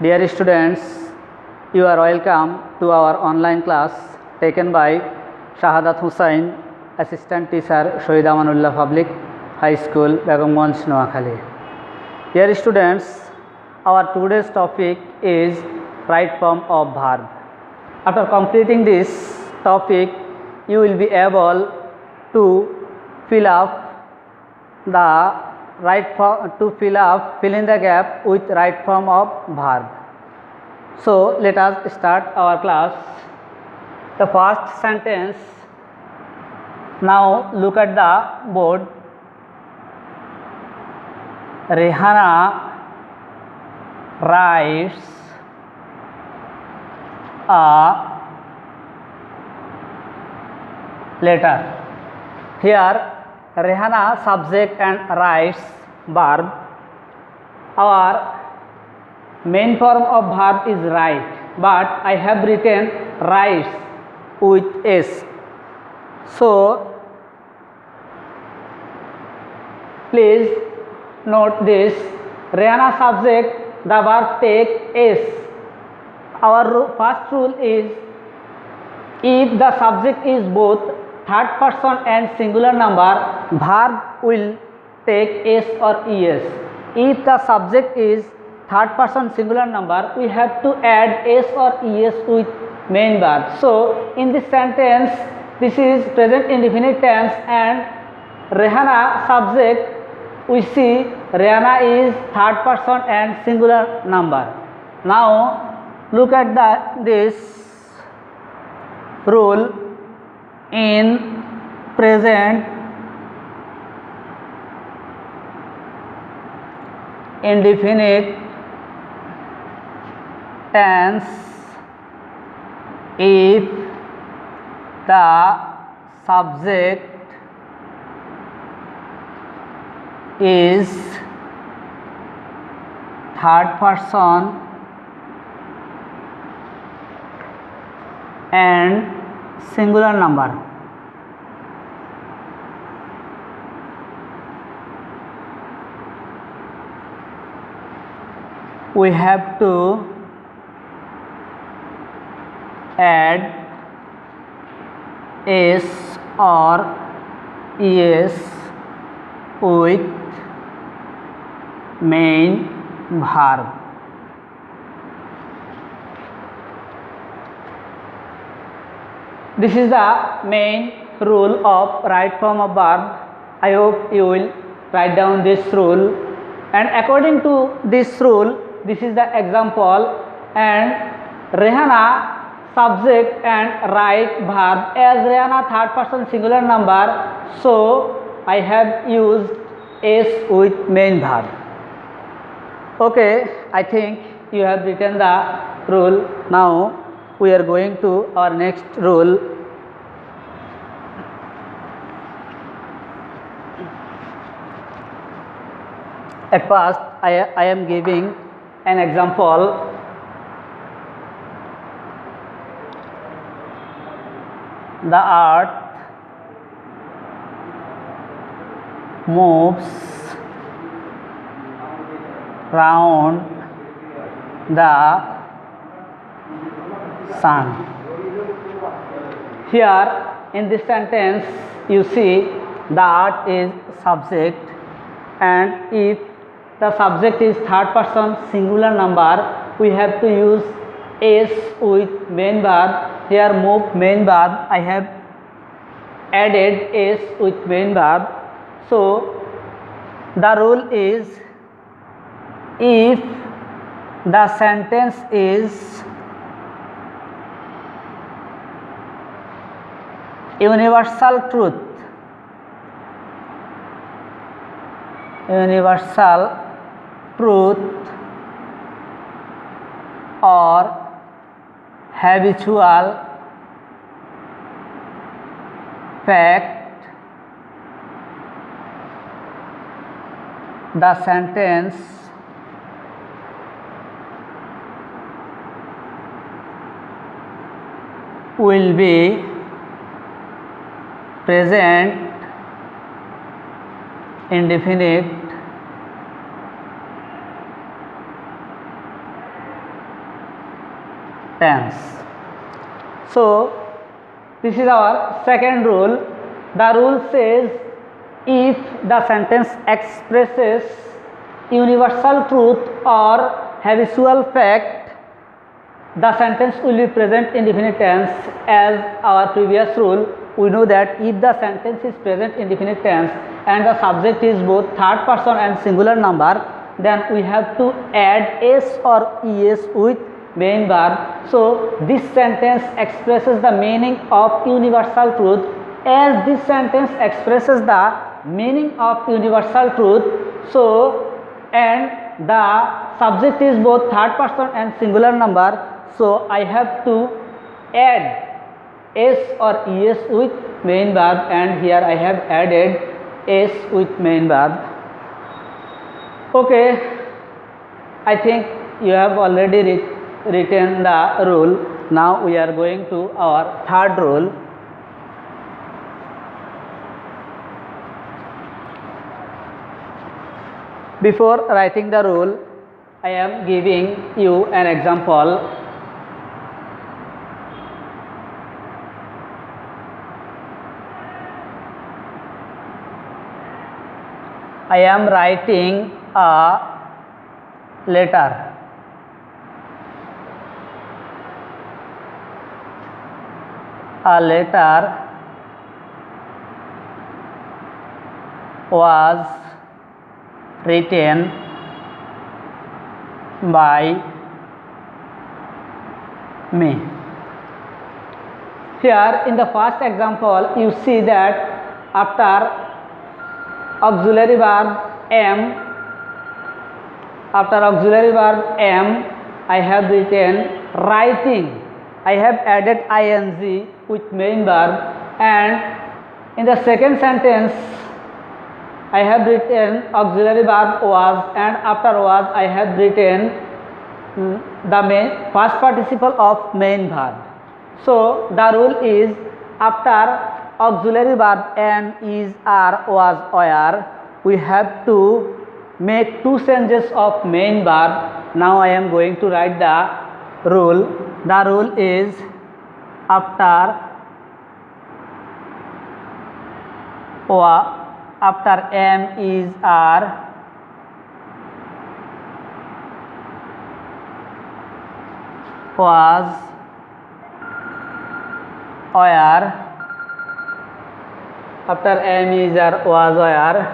Dear students, you are welcome to our online class taken by Shahadat Hussain, Assistant Teacher, Shahid Amanullah Public High School, Begumganj, Noakhali. Dear students, our today's topic is right form of verb. After completing this topic, you will be able to fill in the gap with right form of verb. So let us start our class. The first sentence. Now look at the board. Rehana writes a letter. Here Rehana subject and writes verb. Our main form of verb is write, but I have written writes with s. So please note this. Rehana subject, the verb take s. Our first rule is, if the subject is both third person and singular number, verb will take s or es. If the subject is third person singular number, we have to add s or es with main verb. So in this sentence, this is present indefinite tense and Rehana subject, we see Rehana is third person and singular number. Now look at this rule. In present indefinite tense, if the subject is third person and singular number, we have to add s or es with main verb. This is the main rule of right form of verb. I hope you will write down this rule, and according to this rule, this is the example. And Rehana subject and right verb, as Rehana third person singular number, so I have used s with main verb. Okay, I think you have written the rule. Now we are going to our next rule. At first, I am giving an example. The earth moves round the sun. Here in this sentence, you see the earth is subject, and if the subject is third person singular number, we have to use s with main verb. Here move main verb, I have added s with main verb. So the rule is, if the sentence is universal truth, or habitual fact, the sentence will be present indefinite tense. So this is our second rule. The rule says if the sentence expresses universal truth or habitual fact, the sentence will be present in definite tense. As our previous rule, we know that if the sentence is present in definite tense and the subject is both third person and singular number, then we have to add s or es with main verb. So this sentence expresses the meaning of universal truth. As this sentence expresses the meaning of universal truth, so and the subject is both third person and singular number, so I have to add s or es with main verb, and here I have added s with main verb. Okay, I think you have already written the rule. Now we are going to our third rule. Before writing the rule, I am giving you an example. I am writing a letter. A letter was written by me. Here in the first example, you see that after auxiliary verb am, I have written writing. I have added ing with main verb, and in the second sentence I have written auxiliary verb was, and after was I have written the past participle of main verb. So the rule is after auxiliary verb am, is, are, was, were, we have to make two changes of main verb. Now I am going to write the rule. The rule is after am, is, are, was, were. After am, is, are, was, were,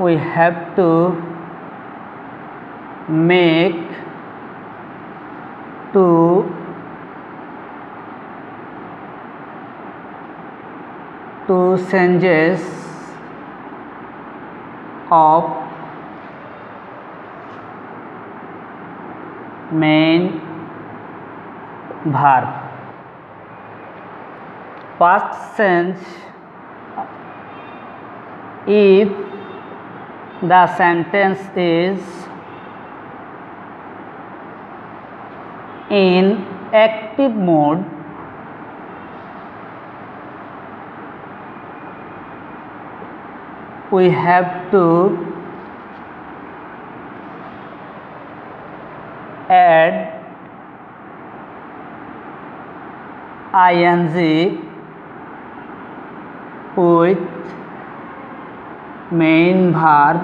we have to make two changes of main verb. First change, if the sentence is in active mode, we have to add ing with main verb,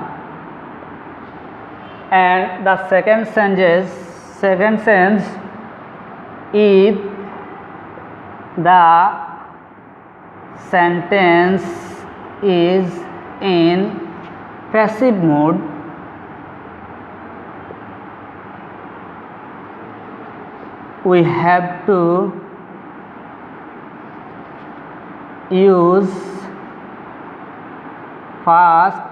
and the second sentence, if the sentence is in passive mode, we have to use past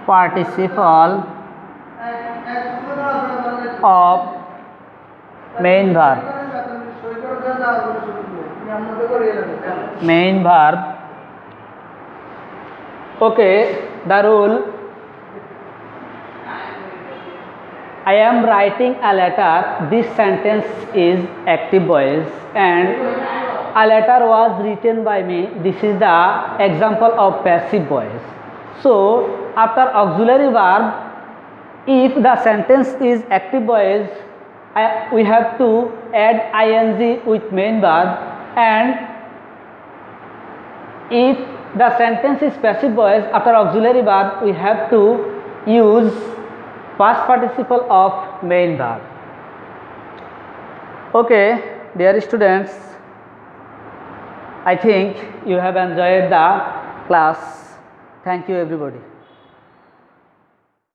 participle of main verb. Okay, the rule, I am writing a letter. This sentence is active voice and a letter was written by me. This is the example of passive voice. So after auxiliary verb If the sentence is active voice, we have to add ing with main verb, and if the sentence is passive voice, after auxiliary verb we have to use past participle of main verb. Okay, dear students, I think you have enjoyed the class. Thank you everybody.